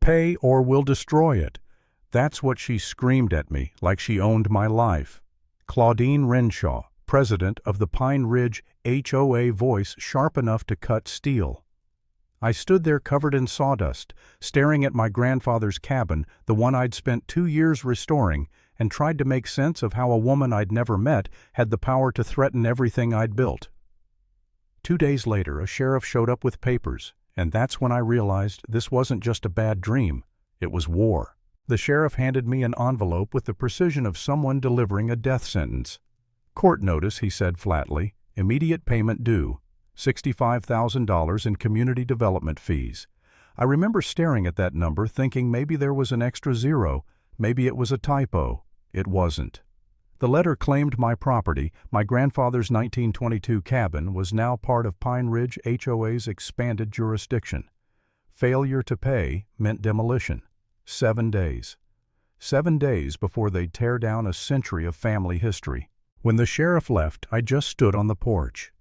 Pay or we'll destroy it." That's what she screamed at me, like she owned my life. Claudine Renshaw, president of the Pine Ridge HOA, voice sharp enough to cut steel. I stood there covered in sawdust, staring at my grandfather's cabin, the one I'd spent 2 years restoring, and tried to make sense of how a woman I'd never met had the power to threaten everything I'd built. 2 days later, a sheriff showed up with papers, and that's when I realized this wasn't just a bad dream, it was war. The sheriff handed me an envelope with the precision of someone delivering a death sentence. "Court notice," he said flatly, "immediate payment due. $65,000 in community development fees." I remember staring at that number thinking maybe there was an extra zero, maybe it was a typo. It wasn't. The letter claimed my property. My grandfather's 1922 cabin was now part of Pine Ridge HOA's expanded jurisdiction. Failure to pay meant demolition. 7 days. 7 days before they'd tear down a century of family history. When the sheriff left, I just stood on the porch.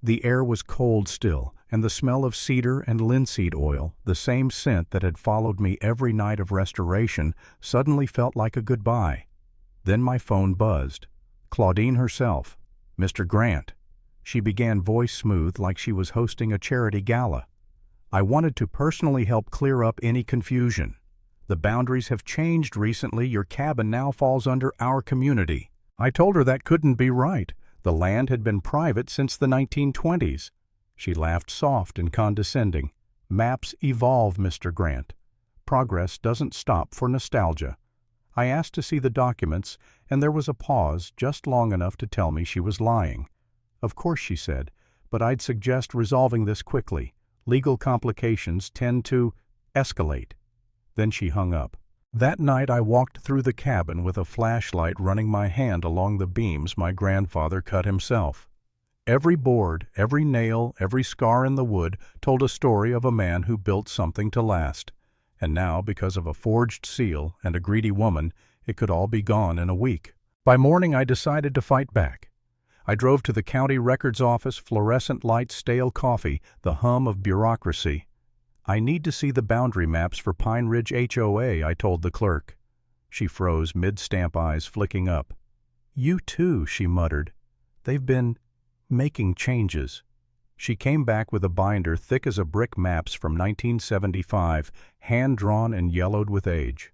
The air was cold still, and the smell of cedar and linseed oil, the same scent that had followed me every night of restoration, suddenly felt like a goodbye. Then my phone buzzed. Claudine herself. "Mr. Grant." She began voice smooth like she was hosting a charity gala. "I wanted to personally help clear up any confusion. The boundaries have changed recently. Your cabin now falls under our community." I told her that couldn't be right. The land had been private since the 1920s. She laughed soft and condescending. "Maps evolve, Mr. Grant. Progress doesn't stop for nostalgia." I asked to see the documents, and there was a pause just long enough to tell me she was lying. "Of course," she said, "but I'd suggest resolving this quickly. Legal complications tend to escalate." Then she hung up. That night I walked through the cabin with a flashlight, running my hand along the beams my grandfather cut himself. Every board, every nail, every scar in the wood told a story of a man who built something to last. And now, because of a forged seal and a greedy woman, it could all be gone in a week. By morning I decided to fight back. I drove to the county records office, fluorescent lights, stale coffee, the hum of bureaucracy. "I need to see the boundary maps for Pine Ridge HOA," I told the clerk. She froze, mid-stamp eyes flicking up. "You too," she muttered. "They've been making changes." She came back with a binder thick as a brick, maps from 1975, hand-drawn and yellowed with age.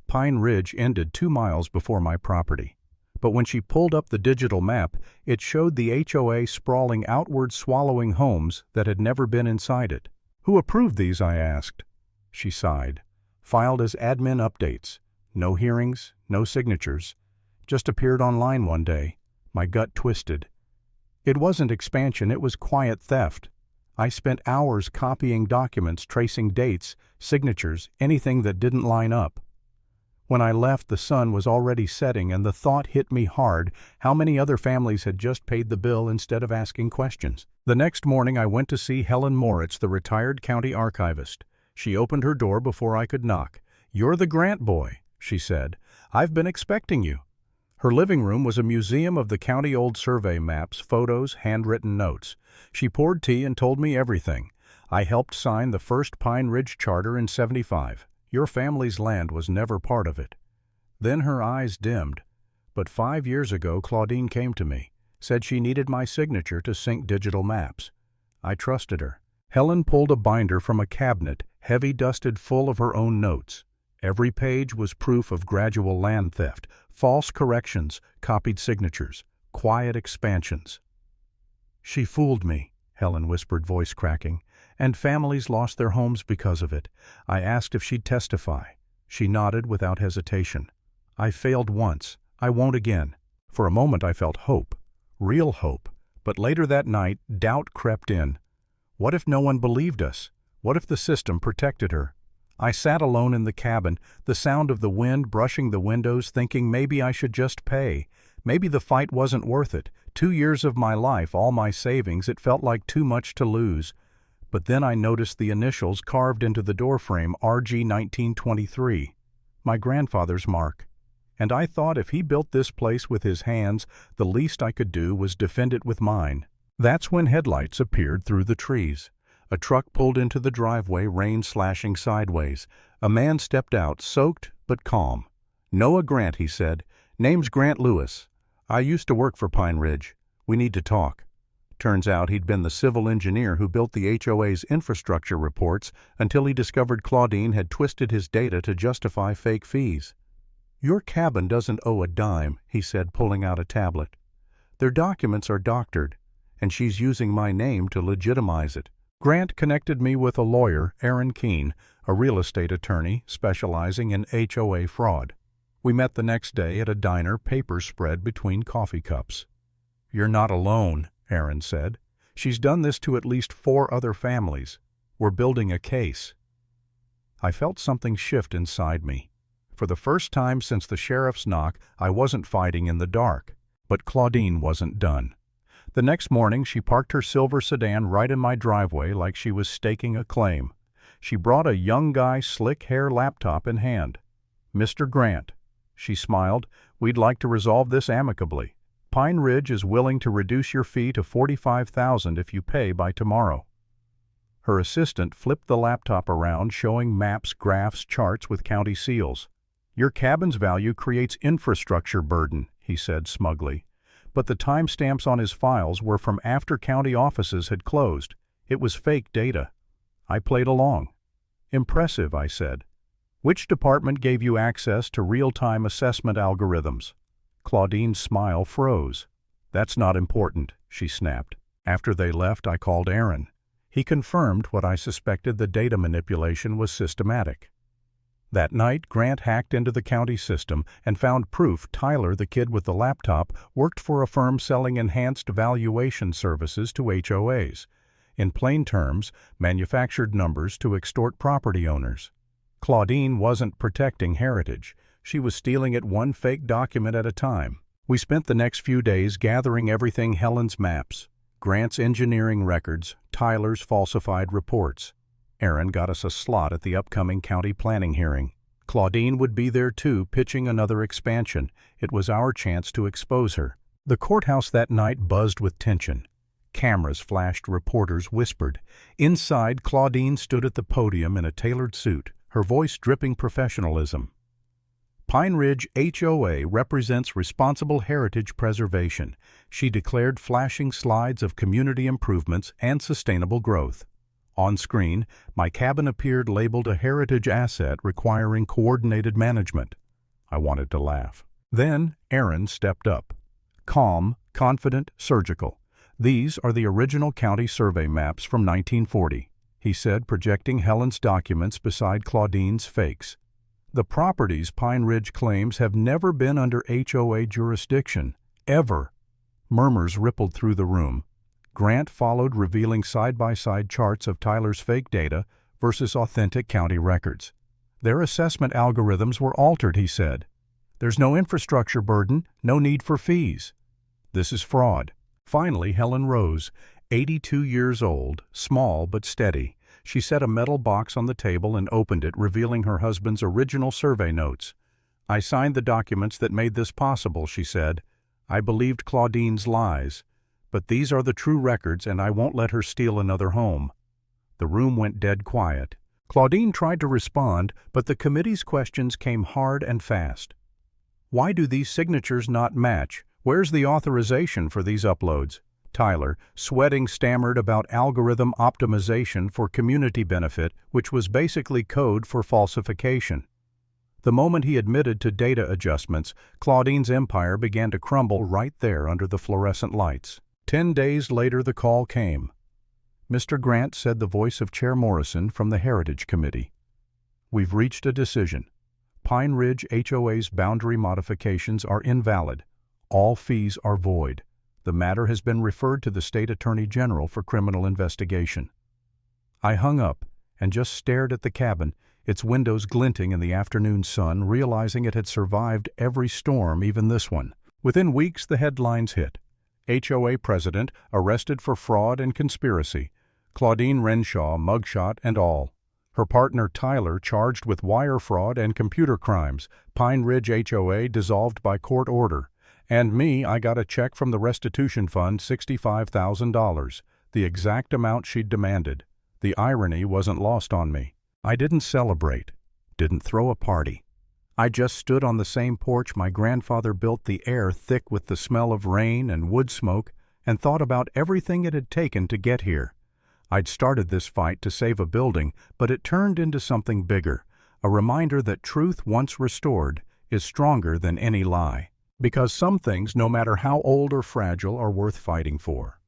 Pine Ridge ended 2 miles before my property. But when she pulled up the digital map, it showed the HOA sprawling outward, swallowing homes that had never been inside it. "Who approved these?" I asked. She sighed. "Filed as admin updates. No hearings, no signatures. Just appeared online one day." My gut twisted. It wasn't expansion, it was quiet theft. I spent hours copying documents, tracing dates, signatures, anything that didn't line up. When I left, the sun was already setting, and the thought hit me hard: how many other families had just paid the bill instead of asking questions? The next morning I went to see Helen Moritz, the retired county archivist. She opened her door before I could knock. "You're the Grant boy," she said. "I've been expecting you." Her living room was a museum of the county old survey maps, photos, handwritten notes. She poured tea and told me everything. "I helped sign the first Pine Ridge Charter in '75. Your family's land was never part of it." Then her eyes dimmed. "But 5 years ago Claudine came to me, said she needed my signature to sync digital maps. I trusted her." Helen pulled a binder from a cabinet, heavy, dusted, full of her own notes. Every page was proof of gradual land theft, false corrections, copied signatures, quiet expansions. "She fooled me," Helen whispered, voice cracking, "and families lost their homes because of it. I asked if she'd testify. She nodded without hesitation. I failed once. I won't again." For a moment I felt hope, real hope, but later that night doubt crept in. What if no one believed us? What if the system protected her? I sat alone in the cabin, the sound of the wind brushing the windows, thinking maybe I should just pay. Maybe the fight wasn't worth it. 2 years of my life, all my savings, it felt like too much to lose. But then I noticed the initials carved into the doorframe, RG 1923, my grandfather's mark. And I thought if he built this place with his hands, the least I could do was defend it with mine. That's when headlights appeared through the trees. A truck pulled into the driveway, rain slashing sideways. A man stepped out, soaked but calm. "Noah Grant," he said. "Name's Grant Lewis. I used to work for Pine Ridge. We need to talk." Turns out he'd been the civil engineer who built the HOA's infrastructure reports until he discovered Claudine had twisted his data to justify fake fees. "Your cabin doesn't owe a dime," he said, pulling out a tablet. "Their documents are doctored, and she's using my name to legitimize it." Grant connected me with a lawyer, Aaron Keene, a real estate attorney specializing in HOA fraud. We met the next day at a diner, papers spread between coffee cups. "You're not alone," Aaron said. "She's done this to at least 4 other families. We're building a case." I felt something shift inside me. For the first time since the sheriff's knock, I wasn't fighting in the dark. But Claudine wasn't done. The next morning, she parked her silver sedan right in my driveway like she was staking a claim. She brought a young guy, slick hair laptop in hand. "Mr. Grant," she smiled, "we'd like to resolve this amicably. Pine Ridge is willing to reduce your fee to $45,000 if you pay by tomorrow." Her assistant flipped the laptop around, showing maps, graphs, charts with county seals. "Your cabin's value creates infrastructure burden," he said smugly. But the timestamps on his files were from after county offices had closed. It was fake data. I played along. "Impressive," I said. "Which department gave you access to real-time assessment algorithms?" Claudine's smile froze. "That's not important," she snapped. After they left, I called Aaron. He confirmed what I suspected: the data manipulation was systematic. That night, Grant hacked into the county system and found proof Tyler, the kid with the laptop, worked for a firm selling enhanced valuation services to HOAs. In plain terms, manufactured numbers to extort property owners. Claudine wasn't protecting heritage. She was stealing it one fake document at a time. We spent the next few days gathering everything: Helen's maps, Grant's engineering records, Tyler's falsified reports. Aaron got us a slot at the upcoming county planning hearing. Claudine would be there too, pitching another expansion. It was our chance to expose her. The courthouse that night buzzed with tension. Cameras flashed, reporters whispered. Inside, Claudine stood at the podium in a tailored suit, her voice dripping professionalism. "Pine Ridge HOA represents responsible heritage preservation," she declared, flashing slides of community improvements and sustainable growth. On screen, my cabin appeared labeled a heritage asset requiring coordinated management. I wanted to laugh. Then Aaron stepped up. Calm, confident, surgical. "These are the original county survey maps from 1940, he said, projecting Helen's documents beside Claudine's fakes. "The properties Pine Ridge claims have never been under HOA jurisdiction. Ever." Murmurs rippled through the room. Grant followed, revealing side-by-side charts of Tyler's fake data versus authentic county records. "Their assessment algorithms were altered," he said. "There's no infrastructure burden, no need for fees. This is fraud." Finally, Helen rose, 82 years old, small but steady. She set a metal box on the table and opened it, revealing her husband's original survey notes. "I signed the documents that made this possible," she said. "I believed Claudine's lies. But these are the true records, and I won't let her steal another home." The room went dead quiet. Claudine tried to respond, but the committee's questions came hard and fast. "Why do these signatures not match? Where's the authorization for these uploads?" Tyler, sweating, stammered about algorithm optimization for community benefit, which was basically code for falsification. The moment he admitted to data adjustments, Claudine's empire began to crumble right there under the fluorescent lights. 10 days later, the call came. "Mr. Grant," said the voice of Chair Morrison from the Heritage Committee, "we've reached a decision. Pine Ridge HOA's boundary modifications are invalid. All fees are void. The matter has been referred to the State Attorney General for criminal investigation." I hung up and just stared at the cabin, its windows glinting in the afternoon sun, realizing it had survived every storm, even this one. Within weeks, the headlines hit. HOA president arrested for fraud and conspiracy. Claudine Renshaw, mugshot and all. Her partner Tyler charged with wire fraud and computer crimes. Pine Ridge HOA dissolved by court order. And me, I got a check from the restitution fund, $65,000, the exact amount she'd demanded. The irony wasn't lost on me. I didn't celebrate. didn't throw a party. I just stood on the same porch my grandfather built, the air thick with the smell of rain and wood smoke, and thought about everything it had taken to get here. I'd started this fight to save a building, but it turned into something bigger, a reminder that truth once restored is stronger than any lie. Because some things, no matter how old or fragile, are worth fighting for.